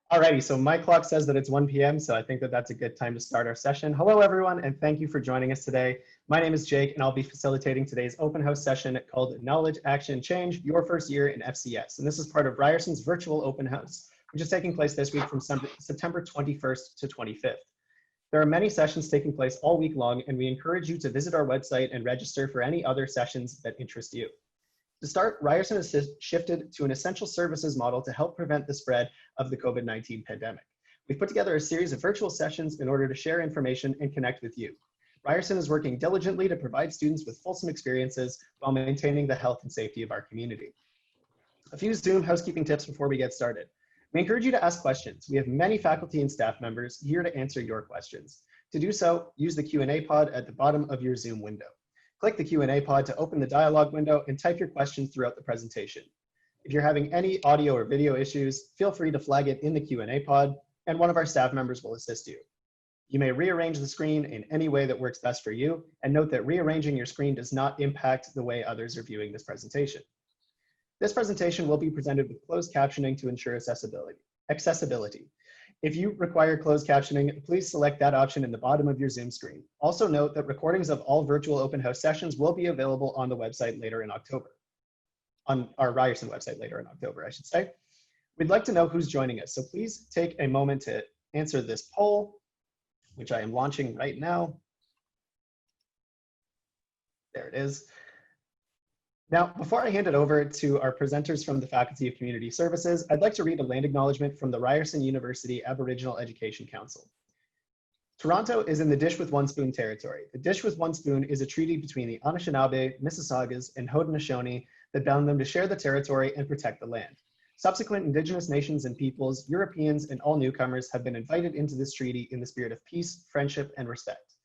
Alrighty, so my clock says that it's 1 p.m., so I think that that's a good time to start our session. Hello, everyone, and thank you for joining us today. My name is Jake, and I'll be facilitating today's open house session called Knowledge, Action, Change, Your First Year in FCS. And this is part of Ryerson's virtual open house, which is taking place this week from September 21st to 25th. There are many sessions taking place all week long, and we encourage you to visit our website and register for any other sessions that interest you. To start, Ryerson has shifted to an essential services model to help prevent the spread of the COVID-19 pandemic. We've put together a series of virtual sessions in order to share information and connect with you. Ryerson is working diligently to provide students with fulsome experiences while maintaining the health and safety of our community. A few Zoom housekeeping tips before we get started. We encourage you to ask questions. We have many faculty and staff members here to answer your questions. To do so, use the Q&A pod at the bottom of your Zoom window. Click the Q&A pod to open the dialog window and type your questions throughout the presentation. If you're having any audio or video issues, feel free to flag it in the Q&A pod, and one of our staff members will assist you. You may rearrange the screen in any way that works best for you, and note that rearranging your screen does not impact the way others are viewing this presentation. This presentation will be presented with closed captioning to ensure accessibility. If you require closed captioning, please select that option in the bottom of your Zoom screen. Also note that recordings of all virtual open house sessions will be available on the website later in October. On our Ryerson website later in October, I should say. We'd like to know who's joining us, so please take a moment to answer this poll, which I am launching right now. There it is. Now, before I hand it over to our presenters from the Faculty of Community Services, I'd like to read a land acknowledgement from the Ryerson University Aboriginal Education Council. Toronto is in the Dish with One Spoon territory. The Dish with One Spoon is a treaty between the Anishinaabe, Mississaugas, and Haudenosaunee that bound them to share the territory and protect the land. Subsequent Indigenous nations and peoples, Europeans, and all newcomers have been invited into this treaty in the spirit of peace, friendship, and respect.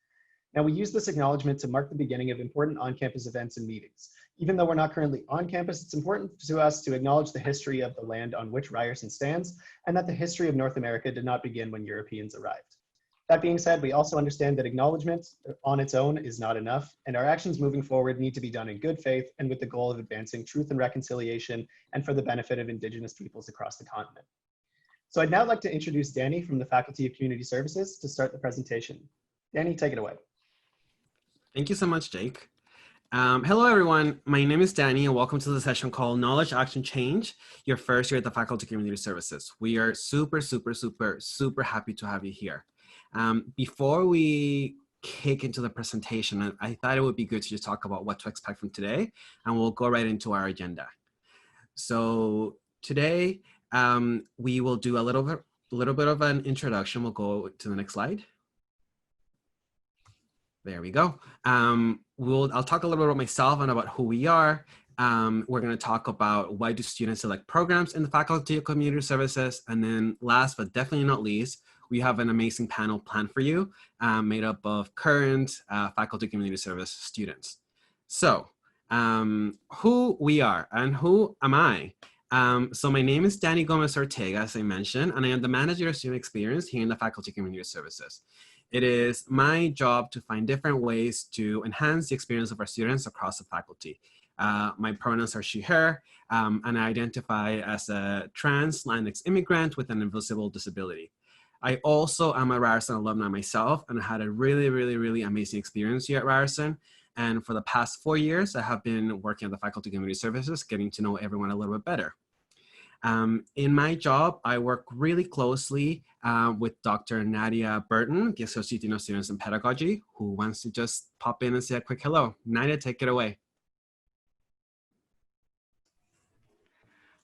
Now, we use this acknowledgement to mark the beginning of important on-campus events and meetings. Even though we're not currently on campus, it's important to us to acknowledge the history of the land on which Ryerson stands, and that the history of North America did not begin when Europeans arrived. That being said, we also understand that acknowledgement on its own is not enough, and our actions moving forward need to be done in good faith and with the goal of advancing truth and reconciliation and for the benefit of Indigenous peoples across the continent. So I'd now like to introduce Danny from the Faculty of Community Services to start the presentation. Danny, take it away. Thank you so much, Jake. Hello, everyone. My name is Danny, and welcome to the session called Knowledge, Action, Change, your first year at the Faculty of Community Services. We are super happy to have you here. Before we kick into the presentation, I thought it would be good to just talk about what to expect from today, and we'll go right into our agenda. So today, we will do a little bit of an introduction. We'll go to the next slide. There we go. I'll talk a little bit about myself and about who we are. We're going to talk about why do students select programs in the Faculty of Community Services. And then last but definitely not least, we have an amazing panel planned for you made up of current Faculty of Community Service students. So who we are and who am I? So my name is Danny Gomez Ortega, as I mentioned, and I am the Manager of Student Experience here in the Faculty of Community Services. It is my job to find different ways to enhance the experience of our students across the faculty. My pronouns are she, her, and I identify as a trans Latinx immigrant with an invisible disability. I also am a Ryerson alumni myself, and I had a really amazing experience here at Ryerson. And for the past 4 years, I have been working at the Faculty of Community Services, getting to know everyone a little bit better. In my job, I work really closely with Dr. Nadia Burton, the Associate Dean of Students in Pedagogy, who wants to just pop in and say a quick hello. Nadia, take it away.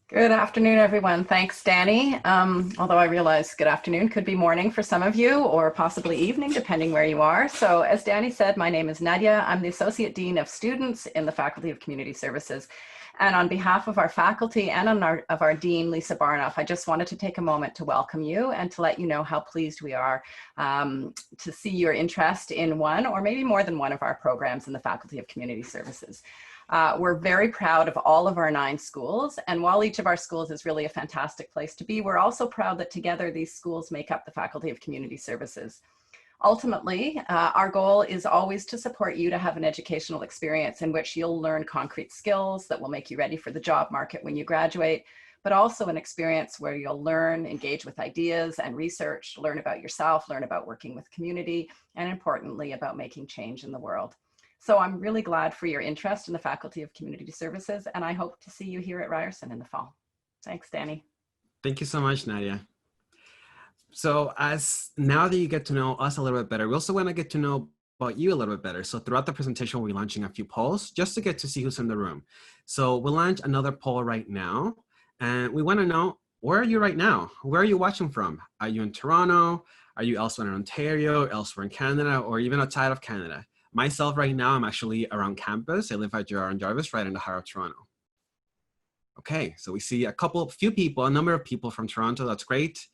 Good afternoon, everyone. Thanks, Danny. Although I realize good afternoon could be morning for some of you or possibly evening, depending where you are. So as Danny said, my name is Nadia. I'm the Associate Dean of Students in the Faculty of Community Services. And on behalf of our faculty and of our Dean, Lisa Barnoff, I just wanted to take a moment to welcome you and to let you know how pleased we are to see your interest in one or maybe more than one of our programs in the Faculty of Community Services. We're very proud of all of our 9 schools, and while each of our schools is really a fantastic place to be, we're also proud that together these schools make up the Faculty of Community Services. Ultimately, our goal is always to support you to have an educational experience in which you'll learn concrete skills that will make you ready for the job market when you graduate, but also an experience where you'll learn, engage with ideas and research, learn about yourself, learn about working with community, and importantly, about making change in the world. So I'm really glad for your interest in the Faculty of Community Services, and I hope to see you here at Ryerson in the fall. Thanks, Danny. Thank you so much, Nadia. So now that you get to know us a little bit better, we also want to get to know about you a little bit better. So throughout the presentation, we'll be launching a few polls just to get to see who's in the room. So we'll launch another poll right now. And we want to know, where are you right now? Where are you watching from? Are you in Toronto? Are you elsewhere in Ontario, elsewhere in Canada, or even outside of Canada? Myself right now, I'm actually around campus. I live at Gerard and Jarvis, right in the heart of Toronto. Okay, so we see a number of people from Toronto. That's great.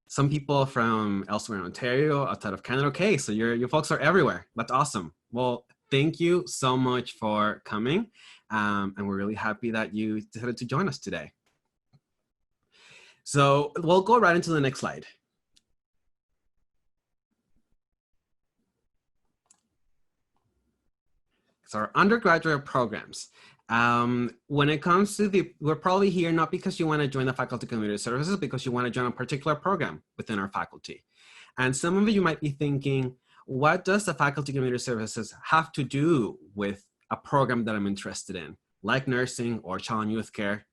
Some people from elsewhere in Ontario, outside of Canada. Okay, so you folks are everywhere. That's awesome. Well, thank you so much for coming. And we're really happy that you decided to join us today. So we'll go right into the next slide. So our undergraduate programs. When it comes to we're probably here not because you want to join the Faculty Community Services, because you want to join a particular program within our faculty. And some of you might be thinking, what does the Faculty Community Services have to do with a program that I'm interested in, like nursing or child and youth care?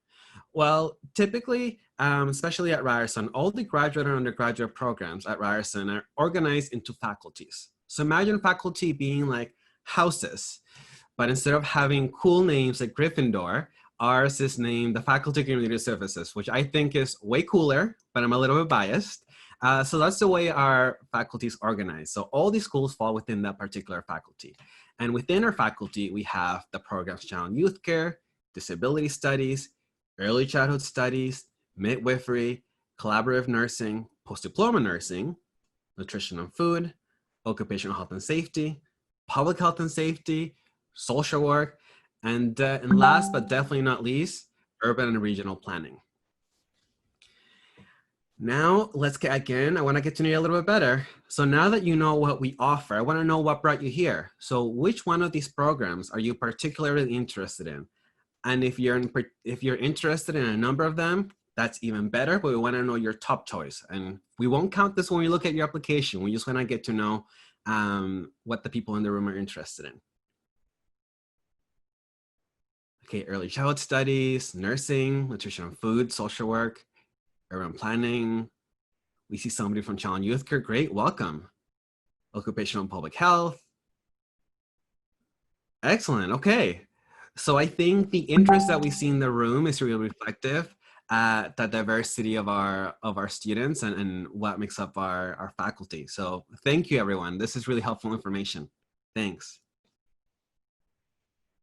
Well, typically, especially at Ryerson, all the graduate and undergraduate programs at Ryerson are organized into faculties. So imagine faculty being like houses. But instead of having cool names like Gryffindor, ours is named the Faculty Community Services, which I think is way cooler, but I'm a little bit biased. So that's the way our faculty is organized. So all these schools fall within that particular faculty. And within our faculty, we have the programs Child and Youth Care, Disability Studies, Early Childhood Studies, Midwifery, Collaborative Nursing, Post-Diploma Nursing, Nutrition and Food, Occupational Health and Safety, Public Health and Safety, Social Work, and last but definitely not least, Urban and Regional Planning. Now, I want to get to know you a little bit better. So now that you know what we offer, I want to know what brought you here. So which one of these programs are you particularly interested in? And if you're interested in a number of them, that's even better, but we want to know your top choice. And we won't count this when we look at your application. We just want to get to know what the people in the room are interested in. Okay, early childhood studies, nursing, nutrition and food, social work, urban planning. We see somebody from Child and Youth Care. Great, welcome. Occupational and public health. Excellent, okay. So I think the interest that we see in the room is really reflective at the diversity of our students and what makes up our faculty. So thank you, everyone. This is really helpful information. Thanks.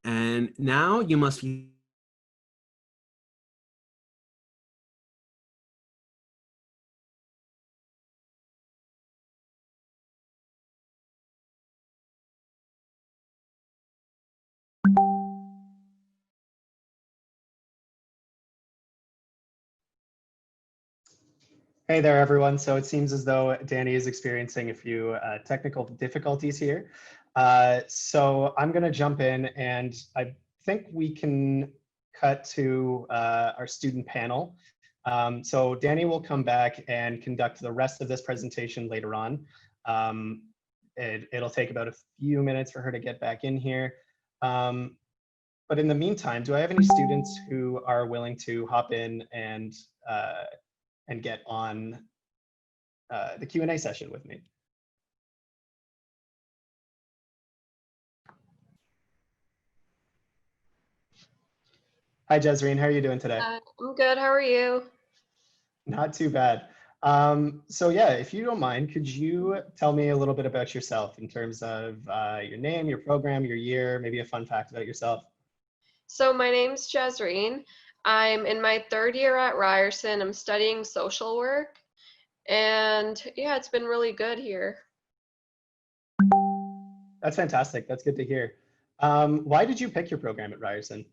And now you must be Hey there, everyone. So it seems as though Danny is experiencing a few technical difficulties here. So I'm going to jump in, and I think we can cut to our student panel. So Danny will come back and conduct the rest of this presentation later on. It'll take about a few minutes for her to get back in here. But in the meantime, do I have any students who are willing to hop in and get on the Q&A session with me? Hi, Jezreen, how are you doing today? I'm good, how are you? Not too bad. So yeah, if you don't mind, could you tell me a little bit about yourself in terms of your name, your program, your year, maybe a fun fact about yourself? So my name's Jezreen. I'm in my third year at Ryerson. I'm studying social work. And yeah, it's been really good here. That's fantastic. That's good to hear. Why did you pick your program at Ryerson?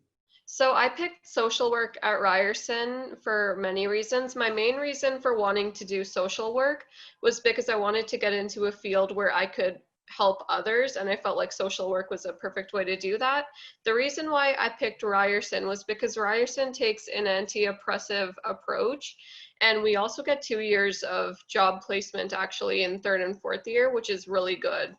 So I picked social work at Ryerson for many reasons. My main reason for wanting to do social work was because I wanted to get into a field where I could help others, and I felt like social work was a perfect way to do that. The reason why I picked Ryerson was because Ryerson takes an anti-oppressive approach, and we also get 2 years of job placement actually in third and fourth year, which is really good.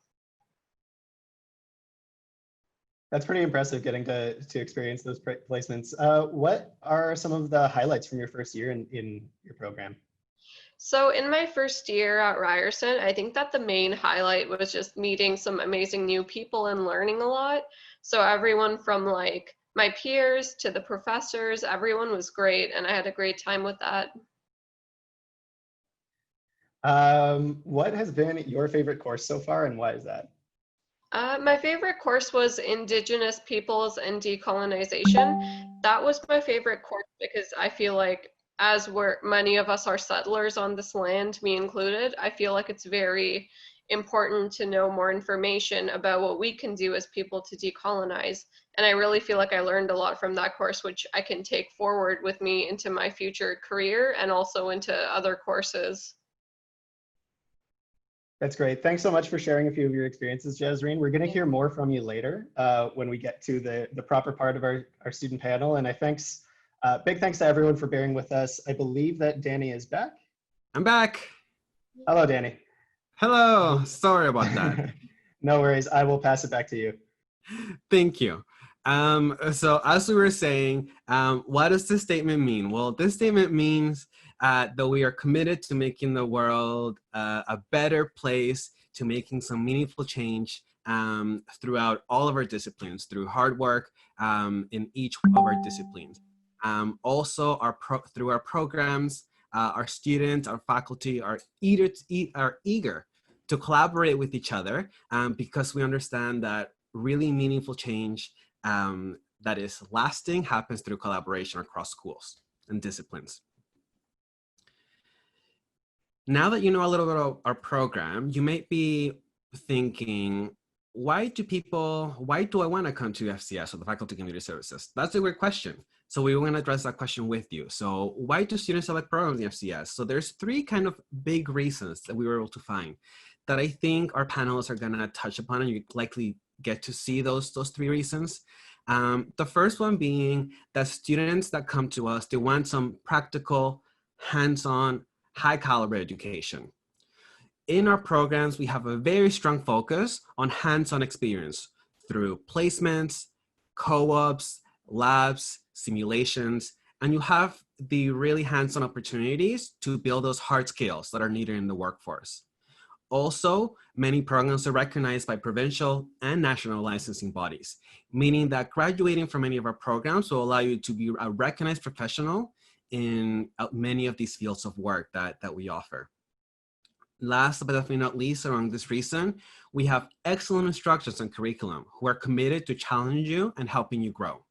That's pretty impressive getting to experience those placements. What are some of the highlights from your first year in your program? So in my first year at Ryerson, I think that the main highlight was just meeting some amazing new people and learning a lot. So everyone from like my peers to the professors, everyone was great, and I had a great time with that. What has been your favorite course so far, and why is that? My favorite course was Indigenous Peoples and Decolonization. That was my favorite course because I feel like many of us are settlers on this land, me included, I feel like it's very important to know more information about what we can do as people to decolonize. And I really feel like I learned a lot from that course, which I can take forward with me into my future career and also into other courses. That's great. Thanks so much for sharing a few of your experiences, Jazreen. We're going to hear more from you later when we get to the proper part of our student panel. And big thanks to everyone for bearing with us. I believe that Danny is back. I'm back. Hello, Danny. Hello. Sorry about that. No worries. I will pass it back to you. Thank you. So as we were saying, what does this statement mean? Well, this statement means that we are committed to making the world a better place, to making some meaningful change throughout all of our disciplines, through hard work in each of our disciplines. Also, through our programs, our students, our faculty are eager to collaborate with each other because we understand that really meaningful change that is lasting happens through collaboration across schools and disciplines. Now that you know a little bit about our program, you might be thinking, why do I want to come to FCS or the Faculty Community Services? That's a great question. So we want to address that question with you. So why do students select programs in FCS? So there's three kind of big reasons that we were able to find that I think our panelists are going to touch upon, and you likely get to see those three reasons. The first one being that students that come to us, they want some practical, hands-on, high caliber education. In our programs, we have a very strong focus on hands-on experience through placements, co-ops, labs, simulations, and you have the really hands-on opportunities to build those hard skills that are needed in the workforce. Also, many programs are recognized by provincial and national licensing bodies, meaning that graduating from any of our programs will allow you to be a recognized professional in many of these fields of work that we offer. Last but definitely not least, around this reason, we have excellent instructors and curriculum who are committed to challenge you and helping you grow.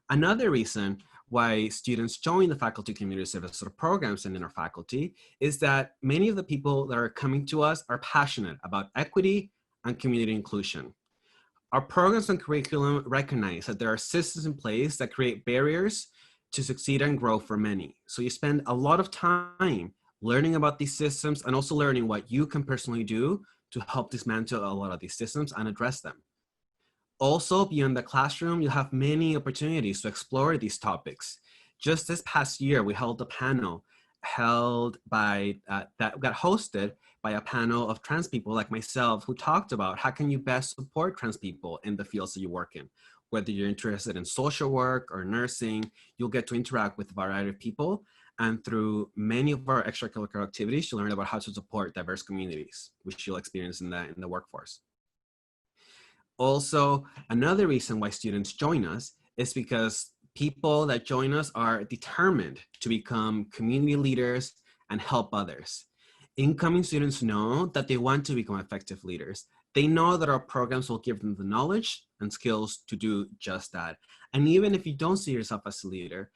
Another reason why students join the Faculty Community Service programs and in our faculty is that many of the people that are coming to us are passionate about equity and community inclusion. Our programs and curriculum recognize that there are systems in place that create barriers to succeed and grow for many. So you spend a lot of time learning about these systems and also learning what you can personally do to help dismantle a lot of these systems and address them. Also, beyond the classroom, you have many opportunities to explore these topics. Just this past year, we held a panel that got hosted by a panel of trans people like myself who talked about how can you best support trans people in the fields that you work in. Whether you're interested in social work or nursing, you'll get to interact with a variety of people. And through many of our extracurricular activities, you'll learn about how to support diverse communities, which you'll experience in the workforce. Also, another reason why students join us is because people that join us are determined to become community leaders and help others. Incoming students know that they want to become effective leaders. They know that our programs will give them the knowledge and skills to do just that. And even if you don't see yourself as a leader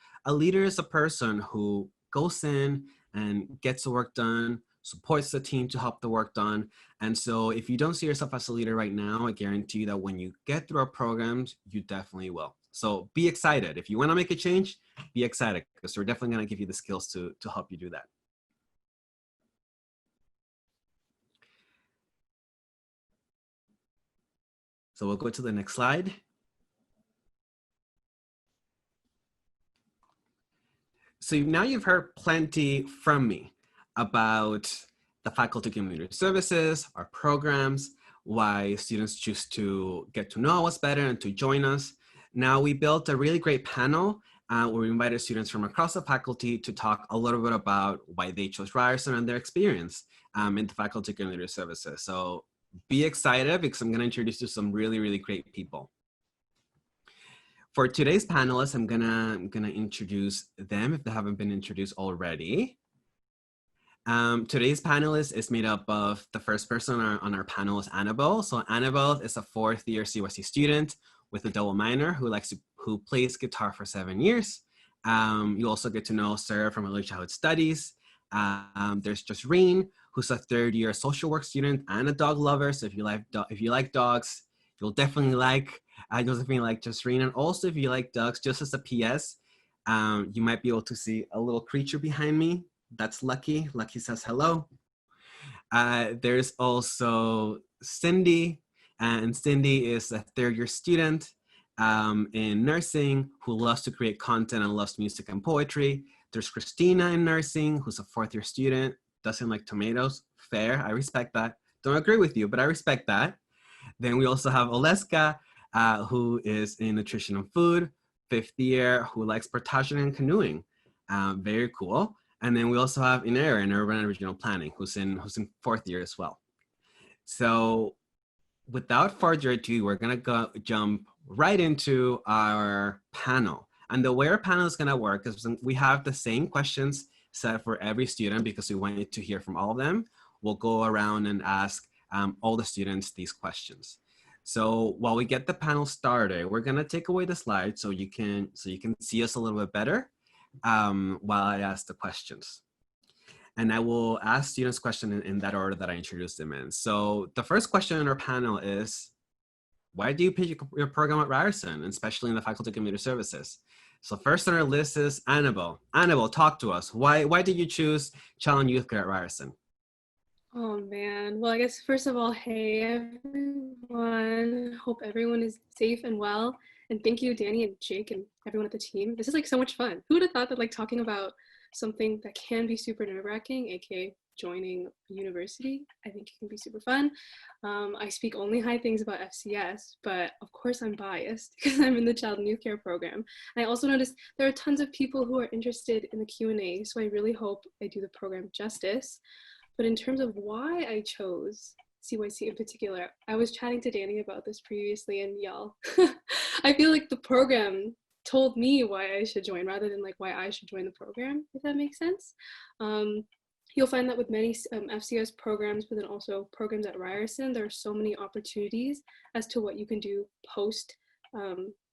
is a person who goes in and gets the work done, supports the team to help the work done. And so if you don't see yourself as a leader right now, I guarantee you that when you get through our programs, you definitely will. So be excited. If you want to make a change, be excited because we're definitely going to give you the skills to help you do that. So we'll go to the next slide. So now you've heard plenty from me about the Faculty Community Services, our programs, why students choose to get to know us better and to join us. Now we built a really great panel where we invited students from across the faculty to talk a little bit about why they chose Ryerson and their experience in the Faculty Community Services. So be excited because I'm going to introduce you to some really, really great people. For today's panelists, I'm gonna introduce them if they haven't been introduced already. Today's panelist is made up of the first person on our panel is Annabelle. So Annabelle is a fourth-year CYC student with a double minor who plays guitar for 7 years. You also get to know Sarah from Early Childhood Studies. There's Jasreen, who's a third-year social work student and a dog lover. So if you like dogs, you'll definitely like Jasreen. And also if you like dogs, just as a PS, you might be able to see a little creature behind me. That's Lucky. Lucky says hello. There's also Cindy, and Cindy is a third-year student in nursing who loves to create content and loves music and poetry. There's Christina in nursing, who's a fourth-year student, doesn't like tomatoes. Fair, I respect that. Don't agree with you, but I respect that. Then we also have Oleska, who is in nutrition and food, fifth year, who likes portaging and canoeing. Very cool. And then we also have Inera in urban and regional planning, who's in fourth year as well. So without further ado, we're gonna jump right into our panel. And the way our panel is gonna work is we have the same questions set for every student because we wanted to hear from all of them. We'll go around and ask all the students these questions. So while we get the panel started, we're gonna take away the slide so you can see us a little bit better while I ask the questions. And I will ask students questions in that order that I introduced them in. So the first question in our panel is, why do you pick your program at Ryerson, especially in the Faculty Community Services? So first on our list is Annabelle. Annabelle, talk to us. Why did you choose Child and Youth Care at Ryerson? Oh man, well I guess first of all, hey everyone, hope everyone is safe and well, and thank you Danny and Jake and everyone at the team. This is like so much fun. Who would have thought that like talking about something that can be super nerve-wracking, aka joining a university, I think it can be super fun. I speak only high things about FCS, but of course I'm biased because I'm in the Child and Youth Care program. And I also noticed there are tons of people who are interested in the Q&A, so I really hope I do the program justice. But in terms of why I chose CYC in particular, I was chatting to Danny about this previously, and y'all, I feel like the program told me why I should join rather than like why I should join the program, if that makes sense. You'll find that with many FCS programs, but then also programs at Ryerson, there are so many opportunities as to what you can do post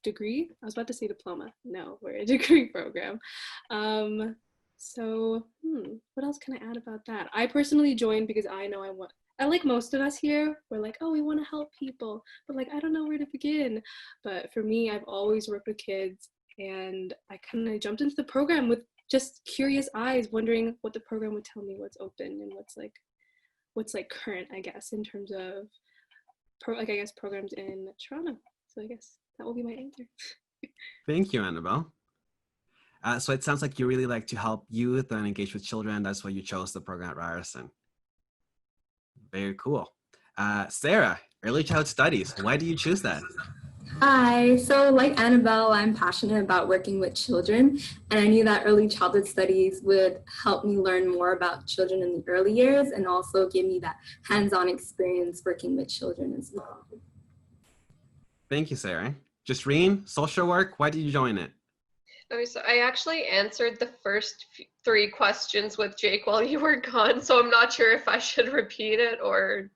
degree. I was about to say diploma. No, we're a degree program. So what else can I add about that? I personally joined because I know I like most of us here, we're like, oh, we want to help people, but like, I don't know where to begin. But for me, I've always worked with kids, and I kind of jumped into the program with just curious eyes, wondering what the program would tell me, what's open and what's like current, I guess, in terms of programs in Toronto. So I guess that will be my answer. Thank you, Annabelle. So it sounds like you really like to help youth and engage with children. That's why you chose the program at Ryerson. Very cool. Sarah, Early Childhood Studies. Why do you choose that? Hi, so like Annabelle, I'm passionate about working with children, and I knew that early childhood studies would help me learn more about children in the early years and also give me that hands-on experience working with children as well. Thank you, Sarah. Jasreen, social work, why did you join it? Okay, so I actually answered the first 3 questions with Jake while you were gone, so I'm not sure if I should repeat it or...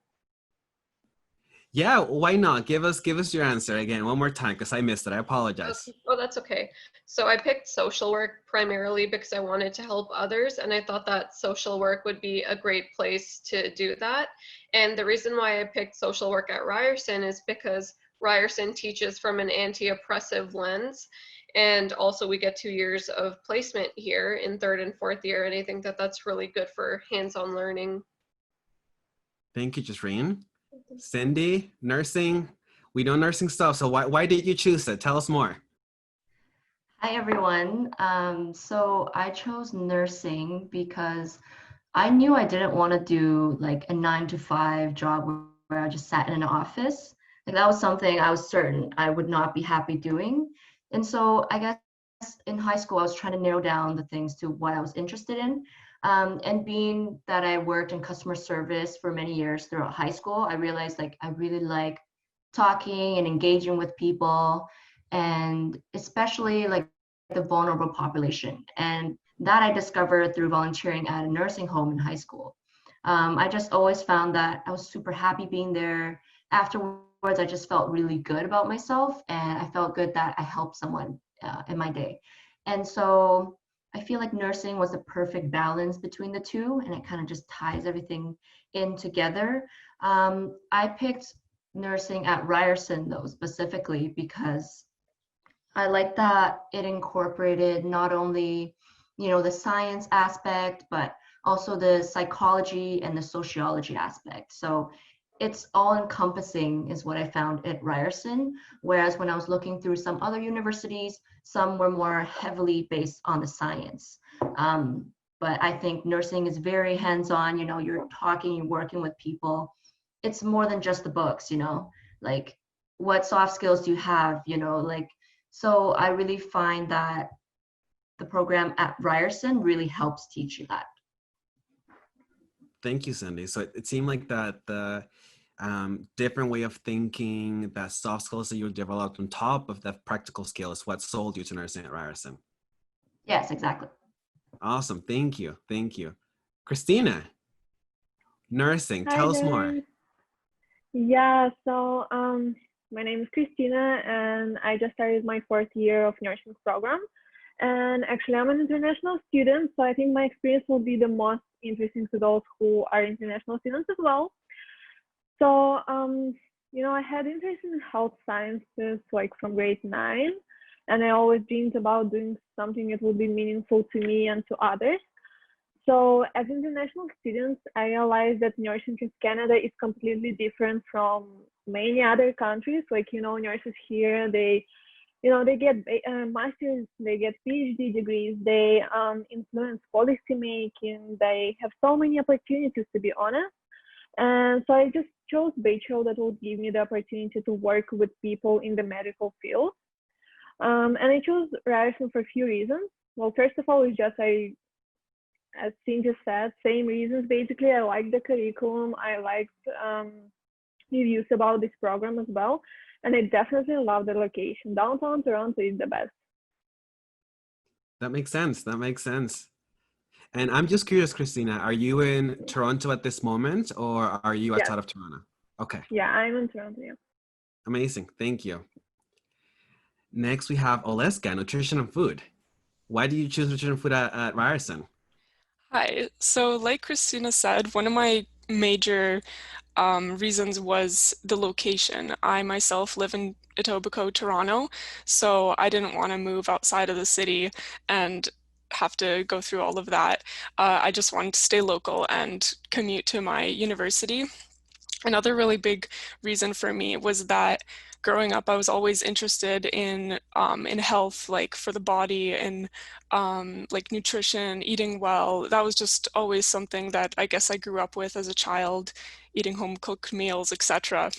Yeah, why not? Give us your answer again one more time because I missed it. I apologize. Oh, that's okay. So I picked social work primarily because I wanted to help others, and I thought that social work would be a great place to do that. And the reason why I picked social work at Ryerson is because Ryerson teaches from an anti-oppressive lens. And also we get 2 years of placement here in 3rd and 4th year. And I think that that's really good for hands-on learning. Thank you, Jasreen. Cindy, nursing. We know nursing stuff, so why did you choose it? Tell us more. Hi, everyone. So I chose nursing because I knew I didn't want to do like a 9 to 5 job where I just sat in an office. Like that was something I was certain I would not be happy doing. And so I guess in high school, I was trying to narrow down the things to what I was interested in. And being that I worked in customer service for many years throughout high school, I realized like I really like talking and engaging with people, and especially like the vulnerable population. And that I discovered through volunteering at a nursing home in high school. I just always found that I was super happy being there. Afterwards, I just felt really good about myself, and I felt good that I helped someone in my day. And so I feel like nursing was the perfect balance between the two, and it kind of just ties everything in together. I picked nursing at Ryerson though, specifically because I like that it incorporated not only, the science aspect, but also the psychology and the sociology aspect. So it's all encompassing is what I found at Ryerson. Whereas when I was looking through some other universities, some were more heavily based on the science. But I think nursing is very hands-on, you're talking, you're working with people. It's more than just the books, like what soft skills do you have, like, so I really find that the program at Ryerson really helps teach you that. Thank you, Cindy. So it seemed like that the different way of thinking, that soft skills that you developed on top of that practical skill is what sold you to nursing at Ryerson. Yes, exactly. Awesome. Thank you. Thank you. Christina, nursing, Hi tell us there. more. Yeah, so my name is Christina, and I just started my 4th year of nursing program. And actually, I'm an international student, so I think my experience will be the most interesting to those who are international students as well. So, I had interest in health sciences like from grade 9, and I always dreamed about doing something that would be meaningful to me and to others. So as international students, I realized that nursing in Canada is completely different from many other countries. Like, nurses here, they get masters, they get PhD degrees, they influence policy making, they have so many opportunities, to be honest. And so I just chose Bachelor that would give me the opportunity to work with people in the medical field. And I chose Ryerson for a few reasons. Well, first of all, it's just as Cynthia said, same reasons. Basically, I liked the curriculum. I liked reviews about this program as well. And I definitely love the location. Downtown Toronto is the best. That makes sense. That makes sense. And I'm just curious, Christina, are you in Toronto at this moment, or are you outside of Toronto? Okay. Yeah, I'm in Toronto. Yeah. Amazing. Thank you. Next, we have Oleska, nutrition and food. Why do you choose nutrition and food at Ryerson? Hi. So like Christina said, one of my major reasons was the location. I myself live in Etobicoke, Toronto, so I didn't want to move outside of the city and have to go through all of that. I just wanted to stay local and commute to my university. Another really big reason for me was that growing up, I was always interested in health, like for the body, and like nutrition, eating well. That was just always something that I guess I grew up with as a child, eating home cooked meals, etc.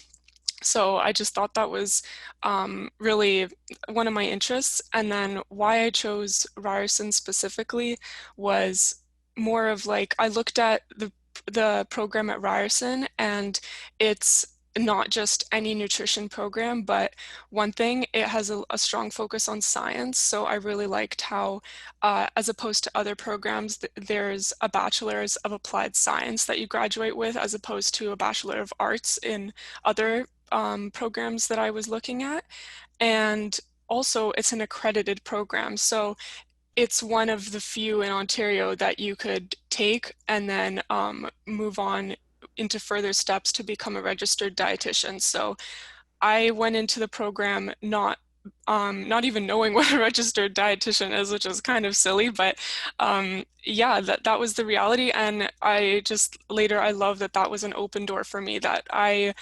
So I just thought that was really one of my interests. And then why I chose Ryerson specifically was more of like, I looked at the program at Ryerson, and it's not just any nutrition program, but one thing, it has a strong focus on science. So I really liked how, as opposed to other programs, there's a bachelor's of applied science that you graduate with, as opposed to a bachelor of arts in other programs that I was looking at. And also it's an accredited program. So it's one of the few in Ontario that you could take and then move on into further steps to become a registered dietitian. So I went into the program not even knowing what a registered dietitian is, which is kind of silly, but yeah, that was the reality. And I just later, I love that was an open door for me, that I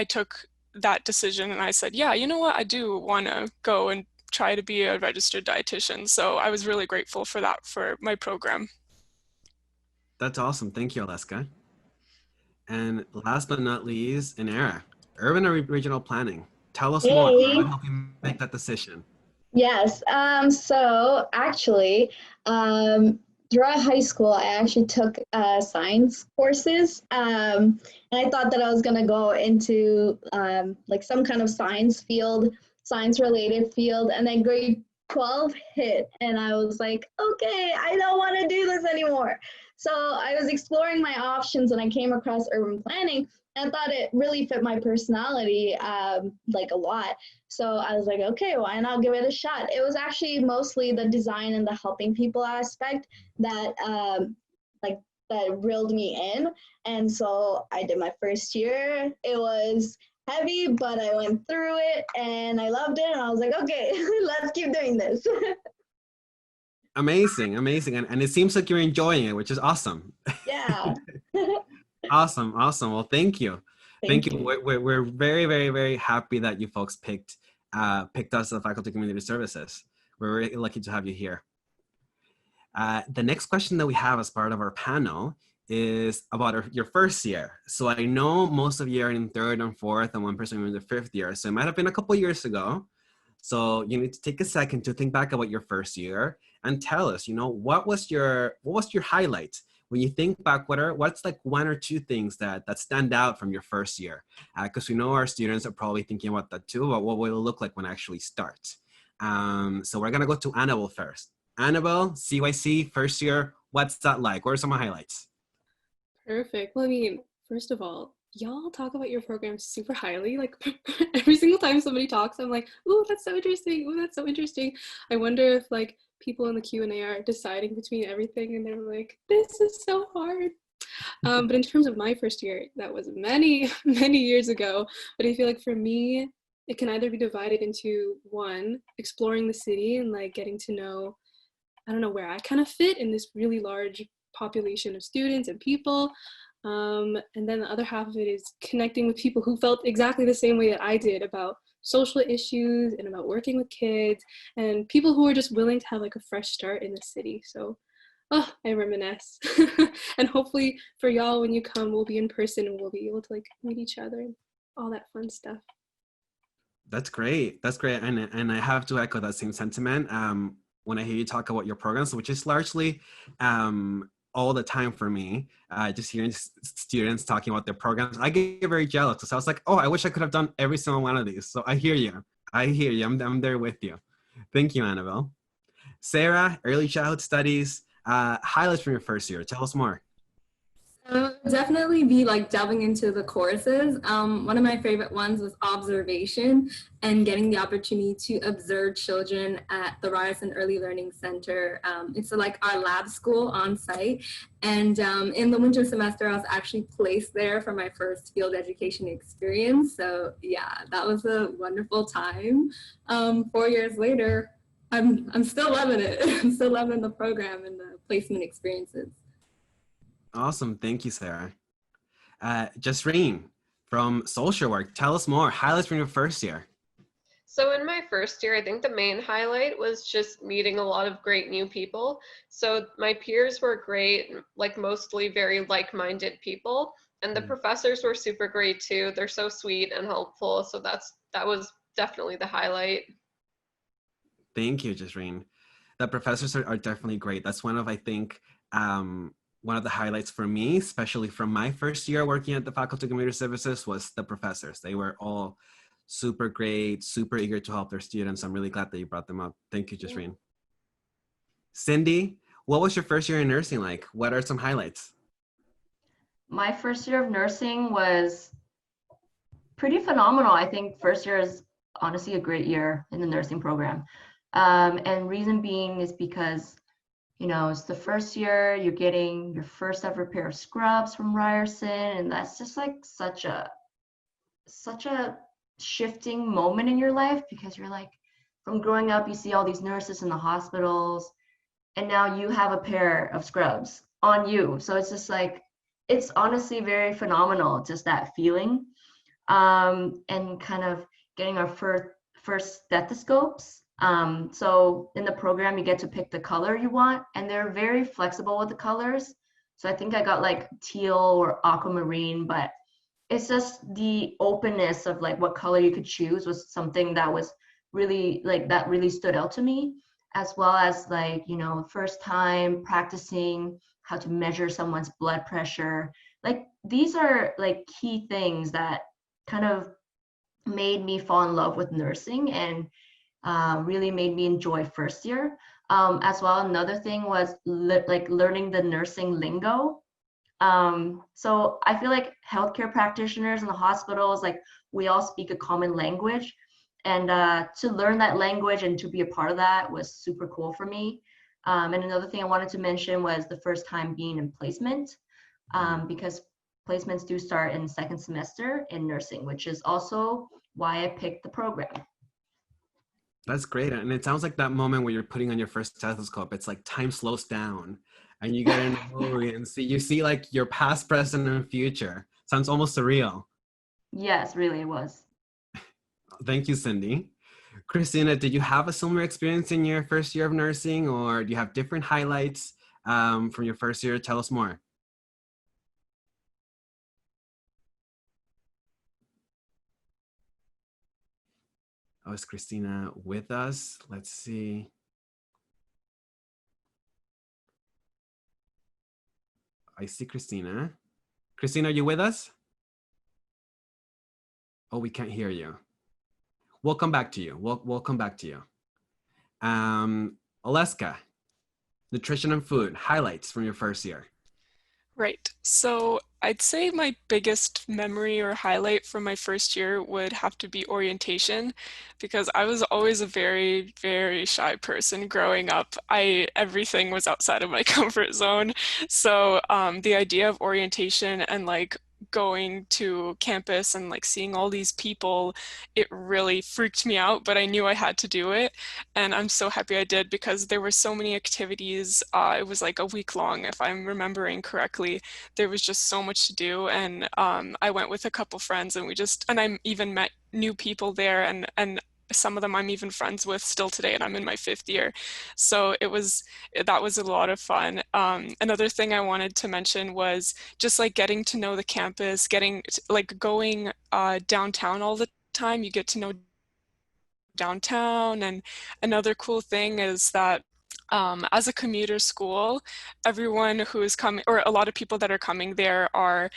took that decision, and I said, yeah, you know what, I do want to go and try to be a registered dietitian. So I was really grateful for that for my program. That's awesome. Thank you, Alaska. And last but not least, Inara, urban or regional planning. Tell us more. What Hey, helped you make that decision? yes. So actually, throughout high school, I actually took science courses, and I thought that I was gonna go into like some kind of science field, science-related field, and then grade 12 hit, and I was like, okay, I don't want to do this anymore. So I was exploring my options, and I came across urban planning, and I thought it really fit my personality like a lot. So I was like, okay, why not give it a shot? It was actually mostly the design and the helping people aspect that like that reeled me in. And so I did my first year. It was heavy, but I went through it and I loved it. And I was like, okay, let's keep doing this. Amazing, amazing. And it seems like you're enjoying it, which is awesome. Yeah. Awesome, awesome. Well, thank you. Thank you. you. We're very, very, very happy that you folks picked us at Faculty Community Services. We're very lucky to have you here. The next question that we have as part of our panel is about your first year. So I know most of you are in third and fourth, and one person in the fifth year. So it might have been a couple years ago. So you need to take a second to think back about your first year and tell us, what was your highlight? When you think back, what's like one or two things that stand out from your first year? Because we know our students are probably thinking about that too, but what will it look like when I actually start? So we're gonna go to Annabelle first. Annabelle, CYC, first year, what's that like? What are some highlights? Perfect. Well, I mean, first of all, y'all talk about your program super highly. Like every single time somebody talks, I'm like, "Ooh, that's so interesting. Ooh, that's so interesting." I wonder if like people in the Q&A are deciding between everything, and they're like, "This is so hard." But in terms of my first year, that was many, many years ago. But I feel like for me, it can either be divided into one, exploring the city and like getting to know, I don't know, where I kind of fit in this really large population of students and people. And then the other half of it is connecting with people who felt exactly the same way that I did about social issues and about working with kids and people who are just willing to have like a fresh start in the city. So, I reminisce. And hopefully for y'all, when you come, we'll be in person and we'll be able to like meet each other and all that fun stuff. That's great. That's great. And I have to echo that same sentiment. When I hear you talk about your programs, which is largely all the time for me, just hearing students talking about their programs, I get very jealous because I was like, oh, I wish I could have done every single one of these. So I hear you. I'm there with you. Thank you, Annabelle. Sarah, early childhood studies, highlights from your first year. Tell us more. Definitely be like delving into the courses. One of my favorite ones was observation and getting the opportunity to observe children at the Ryerson Early Learning Center. It's like our lab school on site. And in the winter semester, I was actually placed there for my first field education experience. So yeah, that was a wonderful time. 4 years later, I'm still loving it. I'm still loving the program and the placement experiences. Awesome. Thank you, Sarah. Jasreen, from social work, tell us more. Highlights from your first year. So in my first year, I think the main highlight was just meeting a lot of great new people. So my peers were great, like mostly very like-minded people. And the professors were super great too. They're so sweet and helpful. So that was definitely the highlight. Thank you, Jasreen. The professors are definitely great. That's one of, I think, one of the highlights for me, especially from my first year working at the Faculty Community Services, was the professors. They were all super great, super eager to help their students. I'm really glad that you brought them up. Thank you, Jasreen. Cindy, what was your first year in nursing like? What are some highlights? My first year of nursing was pretty phenomenal. I think first year is honestly a great year in the nursing program. And reason being is because it's the first year, you're getting your first ever pair of scrubs from Ryerson, and that's just like such a shifting moment in your life, because you're like, from growing up, you see all these nurses in the hospitals, and now you have a pair of scrubs on you. So it's just like, it's honestly very phenomenal, just that feeling. and kind of getting our first stethoscopes. So in the program, you get to pick the color you want, and they're very flexible with the colors. So I think I got like teal or aquamarine, but it's just the openness of like what color you could choose was something that was really like that really stood out to me, as well as like, you know, first time practicing how to measure someone's blood pressure. Like these are like key things that kind of made me fall in love with nursing and really made me enjoy first year. As well, another thing was like learning the nursing lingo. So I feel like healthcare practitioners in the hospitals, like we all speak a common language, and to learn that language and to be a part of that was super cool for me. And another thing I wanted to mention was the first time being in placement, because placements do start in second semester in nursing, which is also why I picked the program. That's great. And it sounds like that moment where you're putting on your first stethoscope, it's like time slows down and you get in a movie and you see like your past, present, and future. Sounds almost surreal. Yes, really it was. Thank you, Cindy. Christina, did you have a similar experience in your first year of nursing, or do you have different highlights from your first year? Tell us more. Oh, is Christina with us? Let's see. I see Christina. Christina, are you with us? Oh, we can't hear you. We'll come back to you. We'll come back to you. Oleska, nutrition and food, highlights from your first year. Right. So I'd say my biggest memory or highlight from my first year would have to be orientation, because I was always a very, very shy person growing up. Everything was outside of my comfort zone. So the idea of orientation and like going to campus and like seeing all these people, it really freaked me out, but I knew I had to do it. And I'm so happy I did, because there were so many activities. It was like a week long, if I'm remembering correctly. There was just so much to do, and I went with a couple friends, and I even met new people there, and some of them I'm even friends with still today, and I'm in my 5th year. So that was a lot of fun. Another thing I wanted to mention was just like getting to know the campus, going downtown all the time. You get to know downtown. And another cool thing is that as a commuter school, everyone who is coming, or a lot of people that are coming there are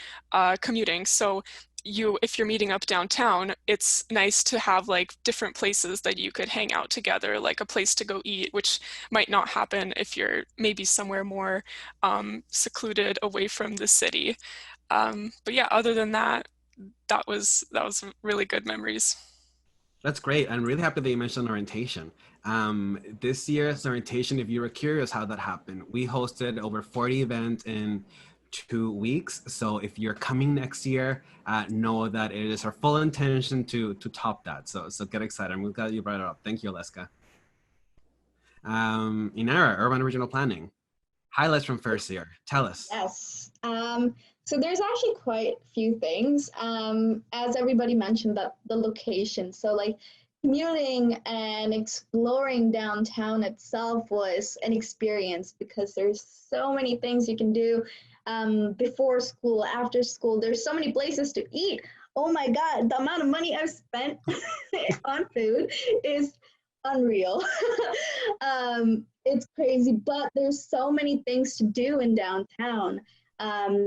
commuting. So if you're meeting up downtown, it's nice to have like different places that you could hang out together, like a place to go eat, which might not happen if you're maybe somewhere more secluded away from the city. But yeah, other than that, that was really good memories. That's great. I'm really happy that you mentioned orientation. This year's orientation, if you were curious how that happened, we hosted over 40 events in 2 weeks. So if you're coming next year, know that it is our full intention to top that. So get excited. I'm glad you brought it up. Thank you, Oleska. Inara, Urban Regional Planning. Highlights from first year. Tell us. Yes. So there's actually quite a few things. As everybody mentioned, that the location. So like commuting and exploring downtown itself was an experience, because there's so many things you can do before school, after school. There's so many places to eat. Oh my God, the amount of money I've spent on food is unreal. It's crazy, but there's so many things to do in downtown.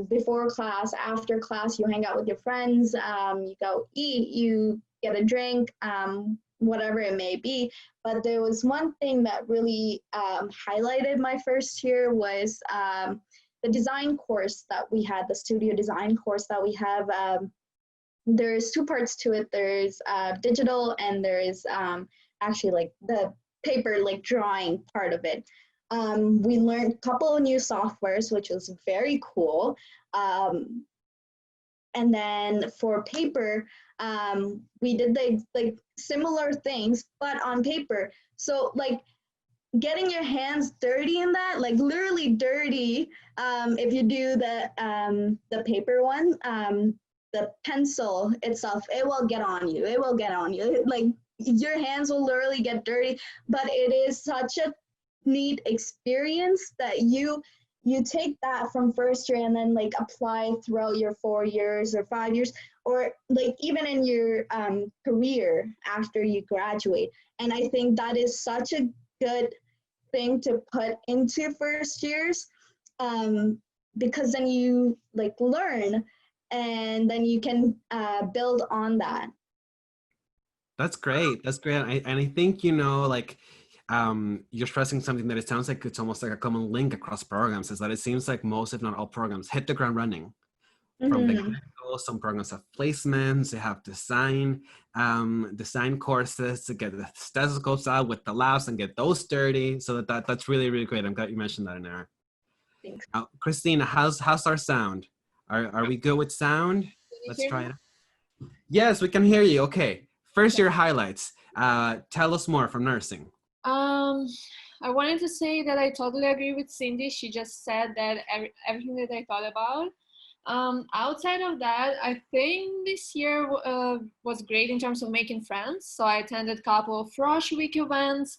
Before class, after class, you hang out with your friends, you go eat, you get a drink, whatever it may be. But there was one thing that really highlighted my first year was the design course that we had, the studio design course that we have. There's 2 parts to it. There's digital, and there is actually like the paper, like drawing part of it. We learned a couple of new softwares, which was very cool. And then for paper, we did like similar things, but on paper. So like getting your hands dirty in that, like literally dirty, if you do the paper one, the pencil itself, it will get on you. It will get on you. Like your hands will literally get dirty, but it is such a neat experience that you take that from first year and then like apply throughout your 4 years or 5 years, or like even in your career after you graduate. And I think that is such a good thing to put into first years, because then you like learn and then you can build on that. That's great. That's great. And I think, you know, like you're stressing something that it sounds like it's almost like a common link across programs, is that it seems like most, if not all programs, hit the ground running from the get-go. Some programs have placements, they have design courses to get the stethoscopes out with the labs and get those dirty. So that's really, really great. I'm glad you mentioned that in there. Thanks. Christina, how's our sound? Are we good with sound? Let's try it. Yes, we can hear you. Okay. First year highlights. Tell us more from nursing. I wanted to say that I totally agree with Cindy. She just said that everything that I thought about. Outside of that, I think this year was great in terms of making friends. So I attended a couple of Rush Week events.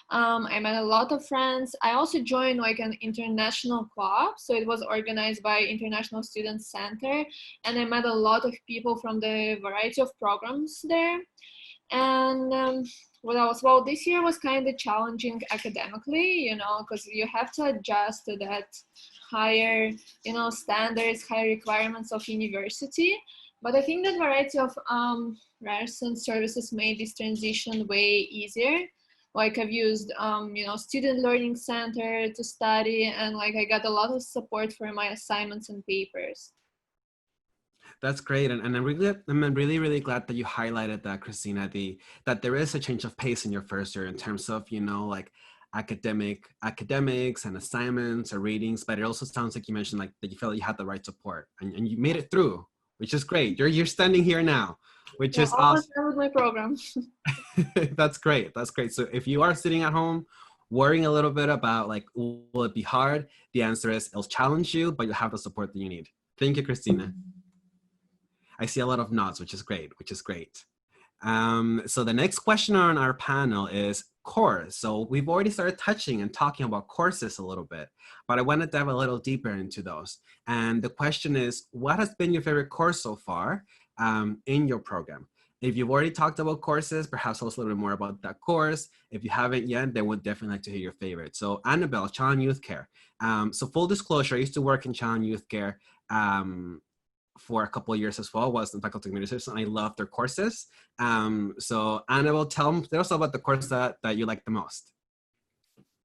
I met a lot of friends. I also joined like an international club. So it was organized by International Student Center. And I met a lot of people from the variety of programs there. And what else? Well, this year was kind of challenging academically, you know, because you have to adjust to that higher, you know, standards, higher requirements of university. But I think that variety of Ryerson services made this transition way easier. Like I've used, you know, Student Learning Center to study, and like I got a lot of support for my assignments and papers. That's great, and I'm really glad that you highlighted that, Christina, that there is a change of pace in your first year in terms of, you know, like academics and assignments or readings, but it also sounds like you mentioned like that you felt you had the right support and you made it through, which is great. You're standing here now, which is awesome. That was my program. That's great. That's great. So if you are sitting at home worrying a little bit about like, will it be hard? The answer is it'll challenge you, but you'll have the support that you need. Thank you, Christina. I see a lot of nods, which is great, So the next question on our panel is course. So we've already started touching and talking about courses a little bit, but I want to dive a little deeper into those. And the question is, what has been your favorite course so far in your program? If you've already talked about courses, perhaps tell us a little bit more about that course. If you haven't yet, then we'd definitely like to hear your favorite. So Annabelle, Child and Youth Care. So full disclosure, I used to work in Child and Youth Care for a couple of years as well, was in faculty administration, and I love their courses. So Annabelle, tell us about the course that you like the most.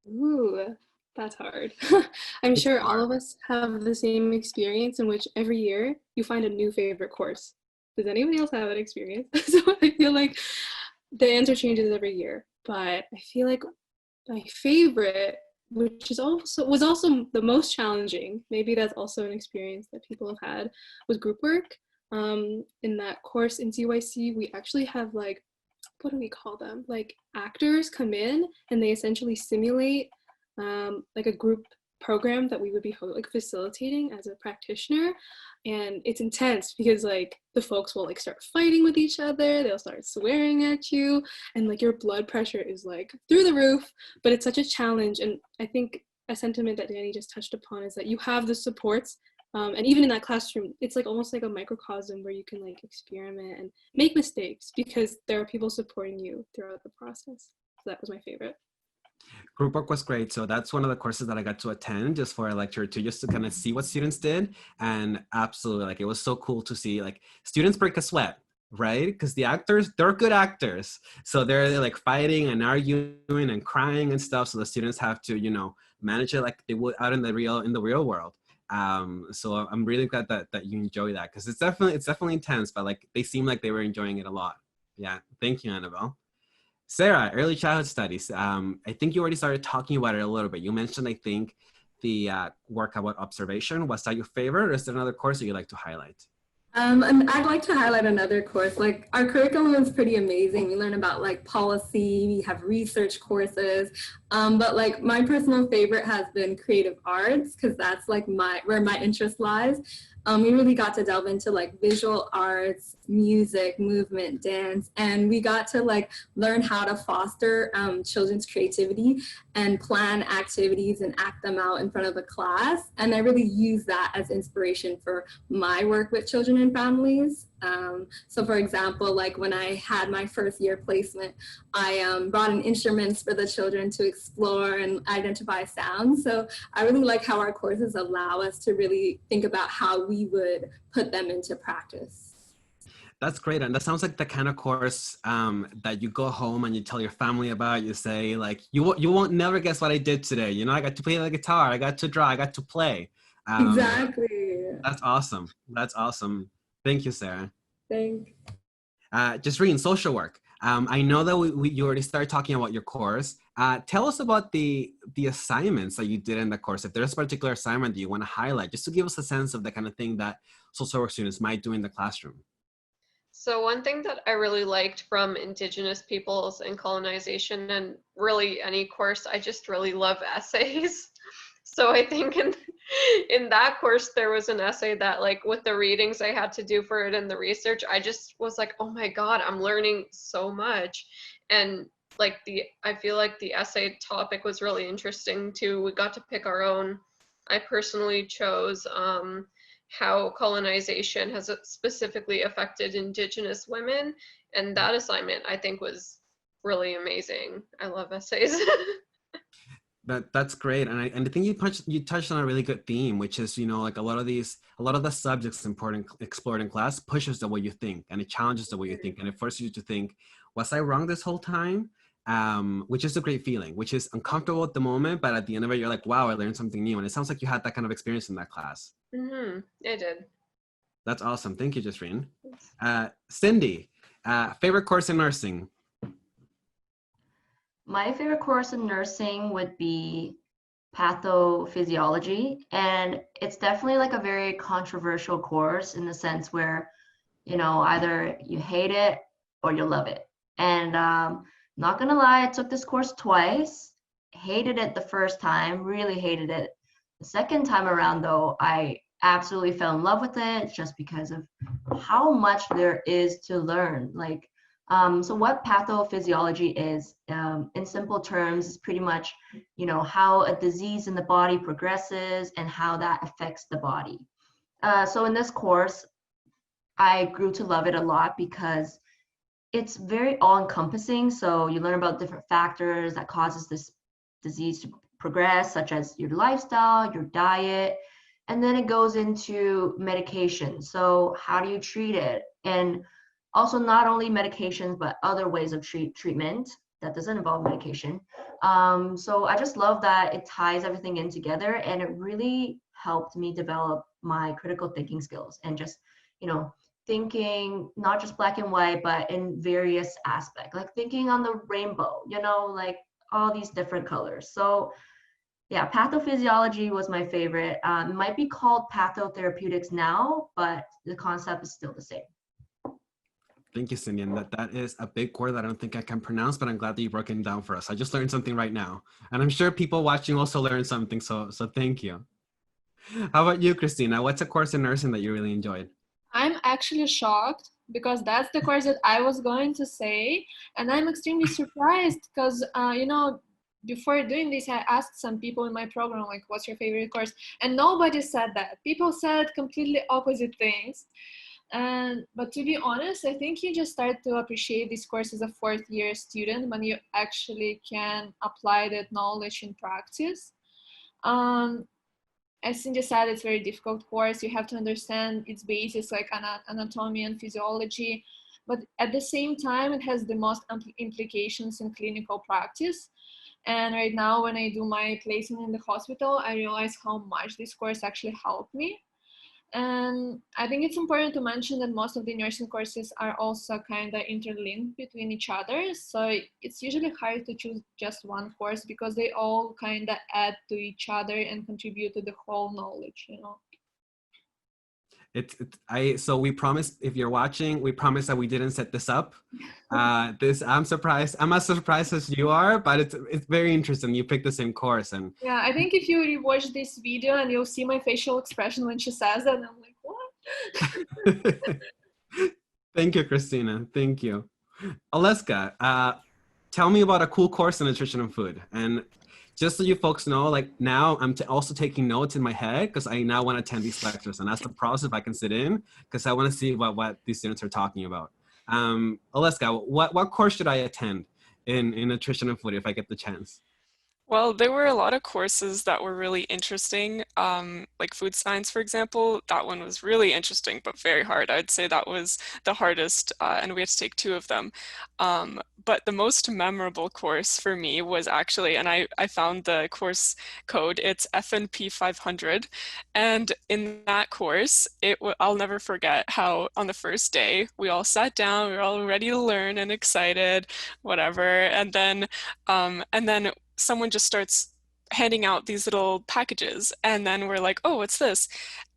Ooh, that's hard. I'm sure all of us have the same experience in which every year you find a new favorite course. Does anybody else have that experience? So I feel like the answer changes every year, but I feel like my favorite, which was also the most challenging, maybe that's also an experience that people have had, was group work. In that course in CYC, we actually have like, what do we call them? Like actors come in and they essentially simulate like a group program that we would be like facilitating as a practitioner. And it's intense because like the folks will like start fighting with each other, they'll start swearing at you, and like your blood pressure is like through the roof, but it's such a challenge. And I think a sentiment that Danny just touched upon is that you have the supports, and even in that classroom, it's like almost like a microcosm where you can like experiment and make mistakes because there are people supporting you throughout the process. So that was my favorite. Group work was great. So that's one of the courses that I got to attend just for a lecture too, just to kind of see what students did. And absolutely, like, it was so cool to see like students break a sweat, right? Because the actors, they're good actors. So they're like fighting and arguing and crying and stuff. So the students have to, you know, manage it like they would out in the real world. So I'm really glad that you enjoy that, because it's definitely intense, but like they seem like they were enjoying it a lot. Yeah. Thank you, Annabelle. Sarah, early childhood studies. I think you already started talking about it a little bit. You mentioned, I think, the work about observation. Was that your favorite, or is there another course that you'd like to highlight? And I'd like to highlight another course. Like, our curriculum is pretty amazing. We learn about like policy, we have research courses, but like my personal favorite has been creative arts, because that's like where my interest lies. we really got to delve into like visual arts, music, movement, dance, and we got to like learn how to foster children's creativity and plan activities and act them out in front of a class. And I really use that as inspiration for my work with children and families. So for example, like when I had my first year placement, I brought in instruments for the children to explore and identify sounds. So I really like how our courses allow us to really think about how we would put them into practice. That's great. And that sounds like the kind of course that you go home and you tell your family about. You say like, you won't never guess what I did today. You know, I got to play the guitar, I got to draw, I got to play. Exactly. That's awesome. That's awesome. Thank you, Sarah. Thanks. Jasreen, social work. I know that you already started talking about your course. Tell us about the assignments that you did in the course. If there's a particular assignment that you want to highlight, just to give us a sense of the kind of thing that social work students might do in the classroom. So one thing that I really liked from Indigenous peoples and colonization, and really any course, I just really love essays. So I think in that course, there was an essay that, like, with the readings I had to do for it and the research, I just was like, oh my God, I'm learning so much. And like I feel like the essay topic was really interesting too. We got to pick our own. I personally chose how colonization has specifically affected Indigenous women. And that assignment I think was really amazing. I love essays. That's great, and I think you touched on a really good theme, which is, you know, like a lot of the subjects explored in class pushes the way you think, and it challenges the way you think, and it forces you to think, was I wrong this whole time? Which is a great feeling, which is uncomfortable at the moment, but at the end of it, you're like, wow, I learned something new, and it sounds like you had that kind of experience in that class. Mm-hmm. I did. That's awesome. Thank you, Jasreen. Cindy, favorite course in nursing? My favorite course in nursing would be pathophysiology, and it's definitely like a very controversial course in the sense where, you know, either you hate it or you love it. And not gonna lie, I took this course twice, hated it the first time, really hated it. The second time around though, I absolutely fell in love with it just because of how much there is to learn. Like, so what pathophysiology is, in simple terms, is pretty much, you know, how a disease in the body progresses and how that affects the body. So in this course, I grew to love it a lot because it's very all-encompassing. So you learn about different factors that causes this disease to progress, such as your lifestyle, your diet, and then it goes into medication. So how do you treat it? And also not only medications, but other ways of treatment that doesn't involve medication. So I just love that it ties everything in together, and it really helped me develop my critical thinking skills and just, you know, thinking not just black and white, but in various aspects, like thinking on the rainbow, you know, like all these different colors. So yeah, pathophysiology was my favorite. It might be called pathotherapeutics now, but the concept is still the same. Thank you, Cindy. And that is a big word that I don't think I can pronounce, but I'm glad that you broke it down for us. I just learned something right now. And I'm sure people watching also learned something, so thank you. How about you, Christina? What's a course in nursing that you really enjoyed? I'm actually shocked because that's the course that I was going to say. And I'm extremely surprised because, you know, before doing this, I asked some people in my program, like, what's your favorite course? And nobody said that. People said completely opposite things. But to be honest, I think you just start to appreciate this course as a fourth-year student when you actually can apply that knowledge in practice. As Cindy said, it's a very difficult course. You have to understand its basics like anatomy and physiology, but at the same time, it has the most implications in clinical practice. And right now, when I do my placement in the hospital, I realize how much this course actually helped me. And I think it's important to mention that most of the nursing courses are also kind of interlinked between each other. So it's usually hard to choose just one course because they all kind of add to each other and contribute to the whole knowledge, you know. So we promised, if you're watching, we promised that we didn't set this up. I'm surprised. I'm as surprised as you are, but it's very interesting. You picked the same course, and yeah, I think if you rewatch this video and you'll see my facial expression when she says that, I'm like, what? Thank you, Christina. Thank you. Aleska, tell me about a cool course in nutrition and food. And just so you folks know, like now I'm also taking notes in my head because I now want to attend these lectures and ask the profs if I can sit in because I want to see what these students are talking about. Aleska, what course should I attend in nutrition and food if I get the chance? Well, there were a lot of courses that were really interesting, like food science, for example. That one was really interesting, but very hard. I'd say that was the hardest, and we had to take 2 of them. But the most memorable course for me was actually, and I found the course code, it's FNP 500. And in that course, I'll never forget how on the first day, we all sat down, we were all ready to learn and excited, whatever. And then someone just starts handing out these little packages, and then we're like, oh, what's this?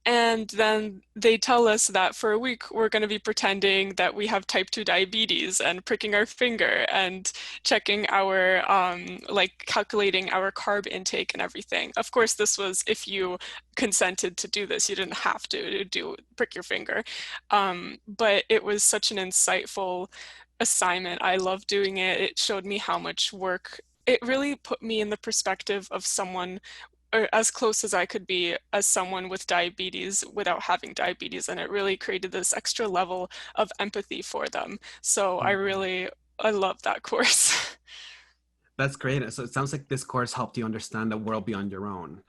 And then they tell us that for a week we're going to be pretending that we have type 2 diabetes and pricking our finger and checking our like calculating our carb intake and everything. Of course, this was if you consented to do this. You didn't have to prick your finger, but it was such an insightful assignment. I loved doing it. It showed me how much work. It really put me in the perspective of someone, or as close as I could be as someone with diabetes without having diabetes, and it really created this extra level of empathy for them. So I love that course. That's great. So it sounds like this course helped you understand the world beyond your own.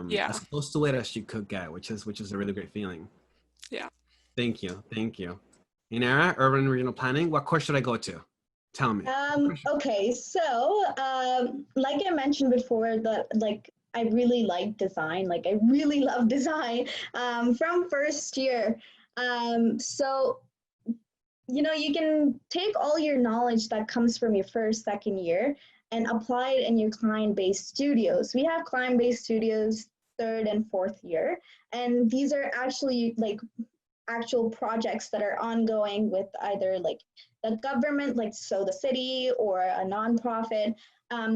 Yeah. As close to it as you could get, which is a really great feeling. Yeah. Thank you. Inara, Urban Regional Planning, what course should I go to? Tell me. Okay, so like I mentioned before, that I really like design. Like I really love design from first year. So you can take all your knowledge that comes from your first, second year and apply it in your client-based studios. We have client-based studios third and fourth year, and these are actually like actual projects that are ongoing with either like the government, like so the city, or a nonprofit,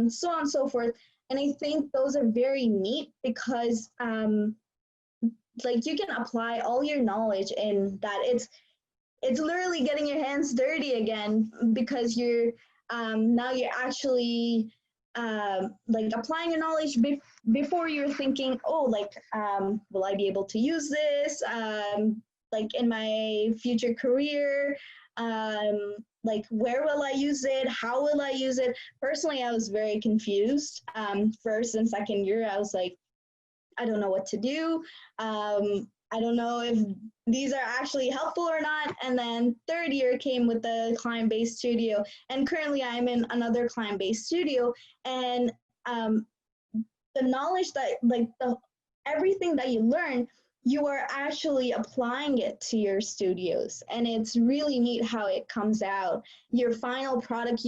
so on and so forth. And I think those are very neat because like you can apply all your knowledge in that. It's literally getting your hands dirty again because you're now you're actually like applying your knowledge before you're thinking, oh, like will I be able to use this like in my future career? Like where will I use it? How will I use it? Personally, I was very confused. First and second year, I was like, I don't know what to do. I don't know if these are actually helpful or not. And then third year came with the client-based studio. And currently I'm in another client-based studio. And the knowledge that everything that you learn, you are actually applying it to your studios. And it's really neat how it comes out. Your final product,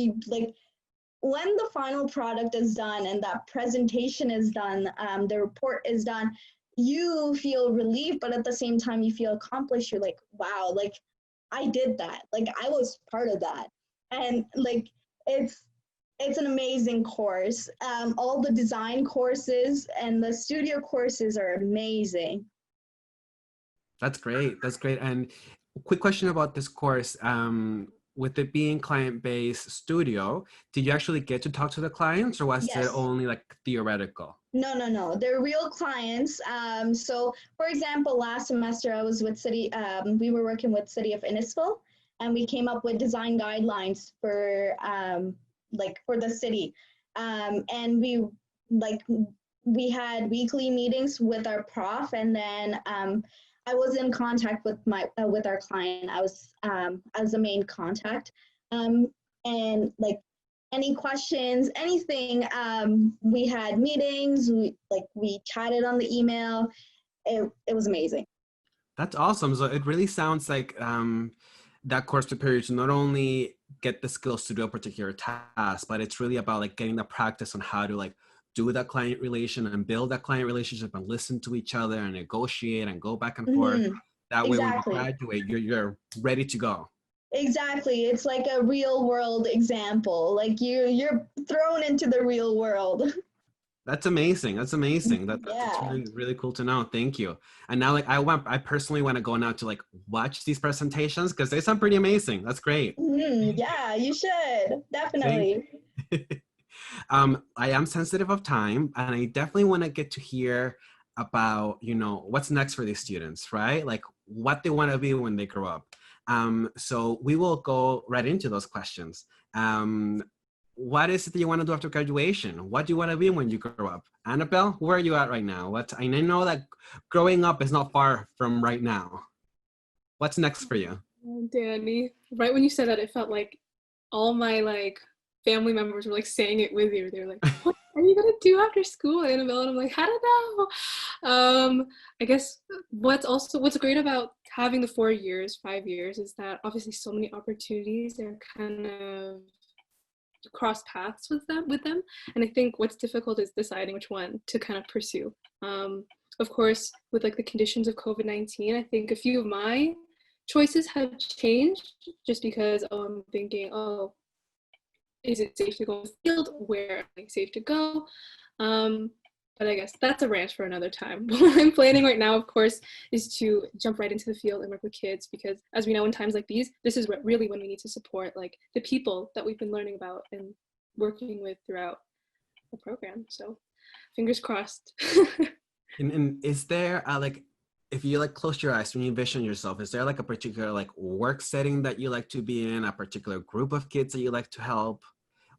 when the final product is done and that presentation is done, the report is done, you feel relieved, but at the same time you feel accomplished. You're like, wow, like I did that. Like I was part of that. And like, it's an amazing course. All the design courses and the studio courses are amazing. That's great. And quick question about this course. With it being client-based studio, did you actually get to talk to the clients, or was it only like theoretical? No. They're real clients. So for example, last semester I was with we were working with City of Innisfil, and we came up with design guidelines for for the city. And we had weekly meetings with our prof, and then I was in contact with with our client. I was as the main contact, and like any questions, anything. We had meetings. We chatted on the email. It was amazing. That's awesome. So it really sounds like that course prepares you to not only get the skills to do a particular task, but it's really about like getting the practice on how to like do that client relation and build that client relationship and listen to each other and negotiate and go back and forth. That way when you graduate, you're ready to go. Exactly. It's like a real world example. Like you're thrown into the real world. That's amazing. That's really, really cool to know. Thank you. And now like I personally want to go now to like watch these presentations because they sound pretty amazing. That's great. Yeah, you should. Definitely. I am sensitive of time, and I definitely want to get to hear about, what's next for these students, right? Like what they want to be when they grow up. So we will go right into those questions. What is it that you want to do after graduation? What do you want to be when you grow up? Annabelle, where are you at right now? I know that growing up is not far from right now. What's next for you? Danny, right when you said that, it felt like all my family members were saying it with you. They were like, what are you gonna do after school, Annabelle? And I'm like, I don't know. I guess what's great about having the 4 years, 5 years is that obviously so many opportunities are kind of cross paths with them. And I think what's difficult is deciding which one to kind of pursue. Of course, with the conditions of COVID-19, I think a few of my choices have changed just because I'm thinking, is it safe to go in the field? Where am I safe to go? But I guess that's a rant for another time. What I'm planning right now, of course, is to jump right into the field and work with kids because, as we know, in times like these, this is really when we need to support the people that we've been learning about and working with throughout the program. So, fingers crossed. And is there if you close your eyes when you envision yourself, is there a particular work setting that you like to be in, a particular group of kids that you like to help?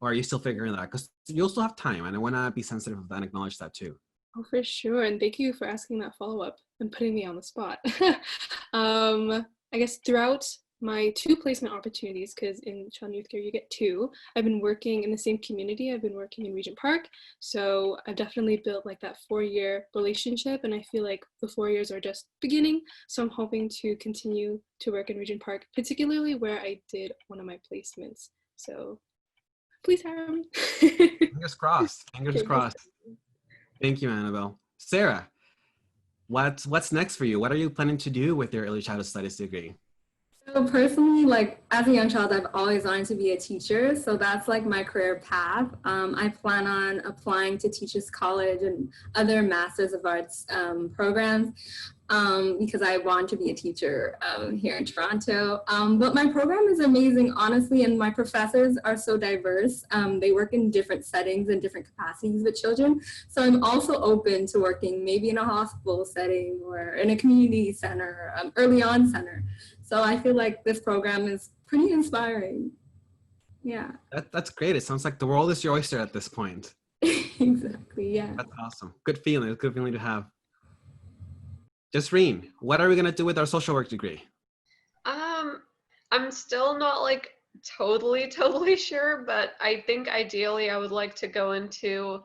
Or are you still figuring that out? Because you'll still have time, and I want to be sensitive of that and acknowledge that too. Oh, for sure. And thank you for asking that follow-up and putting me on the spot. I guess throughout my 2 placement opportunities, because in Child and Youth Care you get 2, I've been working in the same community. I've been working in Regent Park. So I've definitely built that 4-year relationship, and I feel like the 4 years are just beginning. So I'm hoping to continue to work in Regent Park, particularly where I did one of my placements. So please hire me. Fingers crossed. Fingers crossed. Thank you, Annabelle. Sarah, what's next for you? What are you planning to do with your early childhood studies degree? So personally, as a young child, I've always wanted to be a teacher. So that's my career path. I plan on applying to Teachers College and other Masters of Arts programs because I want to be a teacher here in Toronto. But my program is amazing, honestly, and my professors are so diverse. They work in different settings and different capacities with children. So I'm also open to working maybe in a hospital setting or in a community center, early on center. So I feel like this program is pretty inspiring. Yeah. That's great. It sounds like the world is your oyster at this point. Exactly, yeah. That's awesome. Good feeling. It's a good feeling to have. Jasreen, what are we going to do with our social work degree? I'm still not totally sure, but I think ideally I would like to go into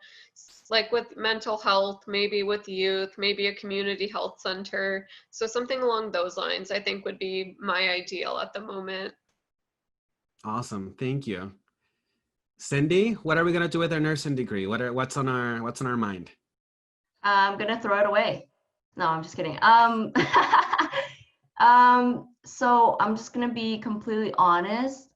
with mental health, maybe with youth, maybe a community health center. So something along those lines I think would be my ideal at the moment. Awesome. Thank you. Cindy, what are we going to do with our nursing degree? What's on our mind? I'm going to throw it away. No, I'm just kidding. So I'm just going to be completely honest.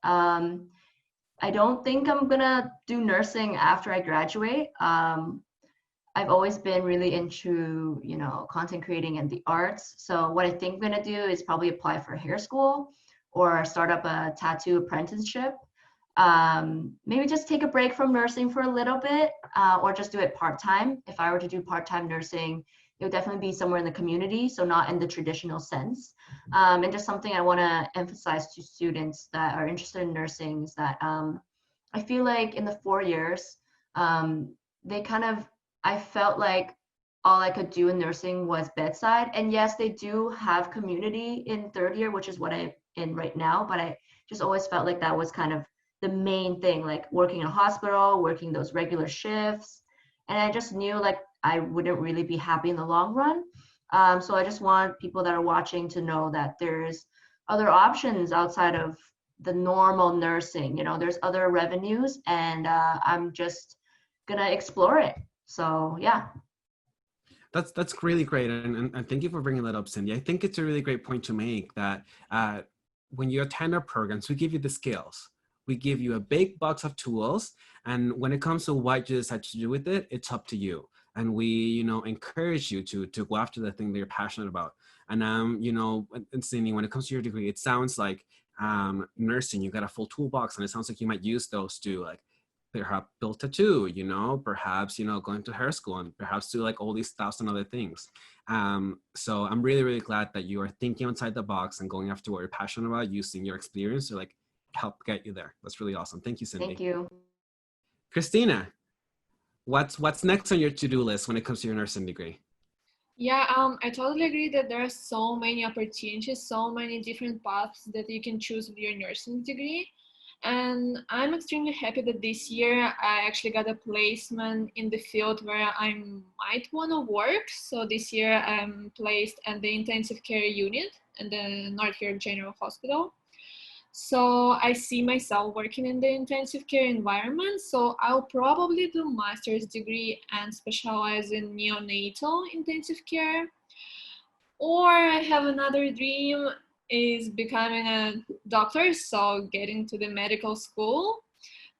I don't think I'm gonna do nursing after I graduate. I've always been really into, content creating and the arts. So what I think I'm gonna do is probably apply for hair school or start up a tattoo apprenticeship. Maybe just take a break from nursing for a little bit or just do it part-time. If I were to do part-time nursing, it would definitely be somewhere in the community, so not in the traditional sense. And just something I want to emphasize to students that are interested in nursing is that I feel like in the 4 years, I felt like all I could do in nursing was bedside. And yes, they do have community in 3rd year, which is what I'm in right now, but I just always felt like that was kind of the main thing, working in a hospital, working those regular shifts. And I just knew I wouldn't really be happy in the long run. So I just want people that are watching to know that there's other options outside of the normal nursing. There's other revenues, and I'm just gonna explore it. So yeah. That's really great, and thank you for bringing that up, Cindy. I think it's a really great point to make that when you attend our programs, we give you the skills. We give you a big box of tools, and when it comes to what you decide to do with it, it's up to you. And we, encourage you to go after the thing that you're passionate about. And you know, and Cindy, when it comes to your degree, it sounds like nursing, you got a full toolbox, and it sounds like you might use those to like perhaps build tattoo, you know, perhaps, you know, going to hair school, and perhaps do like all these 1,000 other things. So I'm really, really glad that you are thinking outside the box and going after what you're passionate about, using your experience to like help get you there. That's really awesome. Thank you, Cindy. Thank you. Christina, what's next on your to-do list when it comes to your nursing degree? Yeah, I totally agree that there are so many opportunities, so many different paths that you can choose with your nursing degree. And I'm extremely happy that this year I actually got a placement in the field where I might want to work. So this year I'm placed at the intensive care unit at the North York General Hospital. So I see myself working in the intensive care environment. So I'll probably do master's degree and specialize in neonatal intensive care. Or I have another dream is becoming a doctor, so getting to the medical school.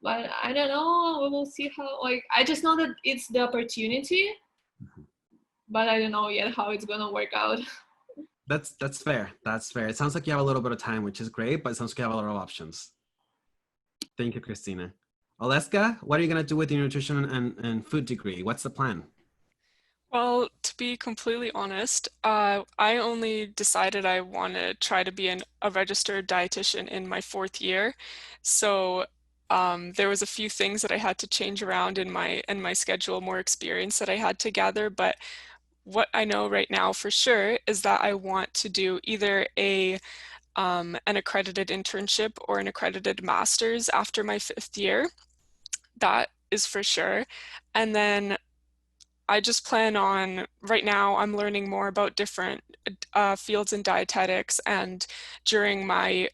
But I don't know, we will see how, like, I just know that it's the opportunity, but I don't know yet how it's gonna work out. That's fair. That's fair. It sounds like you have a little bit of time, which is great, but it sounds like you have a lot of options. Thank you, Christina. Oleska, what are you gonna do with your nutrition and food degree? What's the plan? Well, to be completely honest, I only decided I want to try to be a registered dietitian in my 4th year. So there was a few things that I had to change around in my schedule, more experience that I had to gather. But what I know right now for sure is that I want to do either an accredited internship or an accredited master's after my 5th year. That is for sure. And then I just plan on, right now I'm learning more about different fields in dietetics, and during my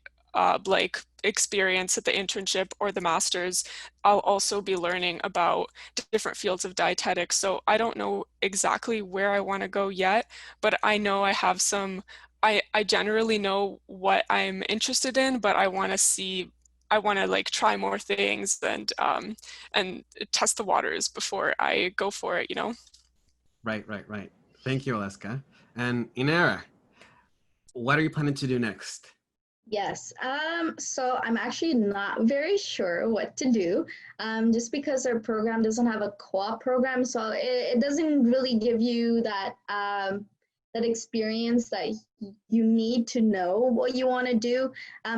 like experience at the internship or the master's, I'll also be learning about different fields of dietetics. So I don't know exactly where I want to go yet, but I know I have some, I generally know what I'm interested in, but I want to like try more things and test the waters before I go for it, you know? Right. Thank you, Oleska. And Inera, what are you planning to do next? Yes, so I'm actually not very sure what to do, just because our program doesn't have a co-op program, so it doesn't really give you that that experience that you need to know what you want to do.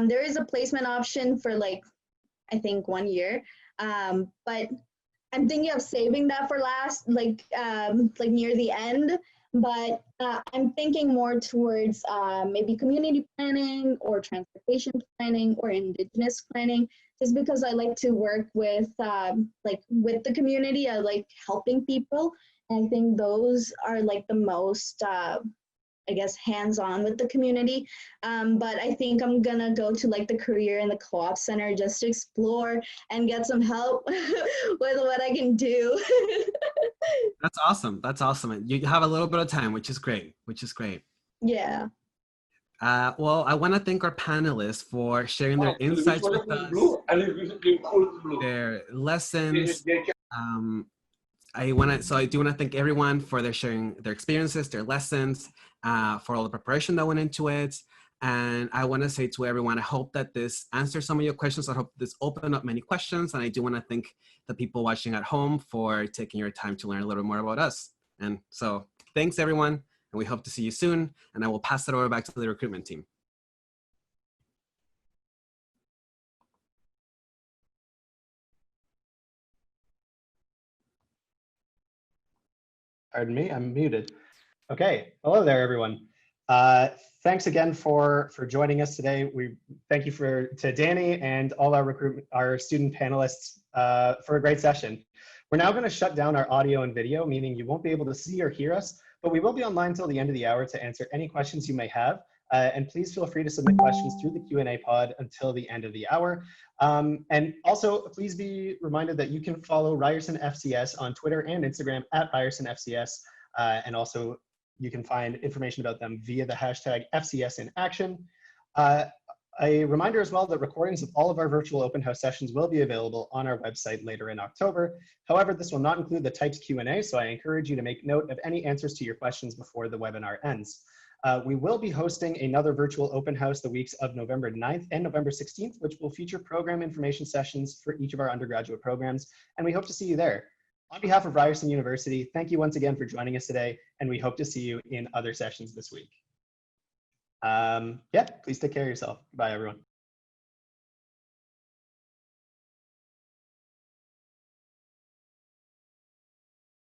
There is a placement option for like, I think 1 year, but I'm thinking of saving that for last, like near the end. But I'm thinking more towards maybe community planning or transportation planning or indigenous planning, just because I like to work with with the community. I like helping people, and I think those are like the most I guess hands-on with the community. But I think I'm gonna go to like the career in the co-op center just to explore and get some help with what I can do. That's awesome. That's awesome. You have a little bit of time, which is great. Yeah. Well, I want to thank our panelists for sharing their insights with us, their lessons. I do want to thank everyone for their sharing their experiences, their lessons, for all the preparation that went into it. And I want to say to everyone, I hope that this answers some of your questions. I hope this opened up many questions. And I do want to thank the people watching at home for taking your time to learn a little more about us. And so thanks, everyone. And we hope to see you soon. And I will pass it over back to the recruitment team. Pardon me, I'm muted. Okay, hello there, everyone. Thanks again for joining us today. We thank you to Danny and all our student panelists for a great session. We're now going to shut down our audio and video, meaning you won't be able to see or hear us, but we will be online till the end of the hour to answer any questions you may have. And please feel free to submit questions through the Q&A pod until the end of the hour. And also, please be reminded that you can follow Ryerson FCS on Twitter and Instagram at Ryerson FCS. And also, you can find information about them via the hashtag FCS in action. A reminder as well that recordings of all of our virtual open house sessions will be available on our website later in October. However, this will not include the typed Q&A, so I encourage you to make note of any answers to your questions before the webinar ends. We will be hosting another virtual open house the weeks of November 9th and November 16th, which will feature program information sessions for each of our undergraduate programs, and we hope to see you there. On behalf of Ryerson University, thank you once again for joining us today, and we hope to see you in other sessions this week. Yeah, please take care of yourself. Bye, everyone.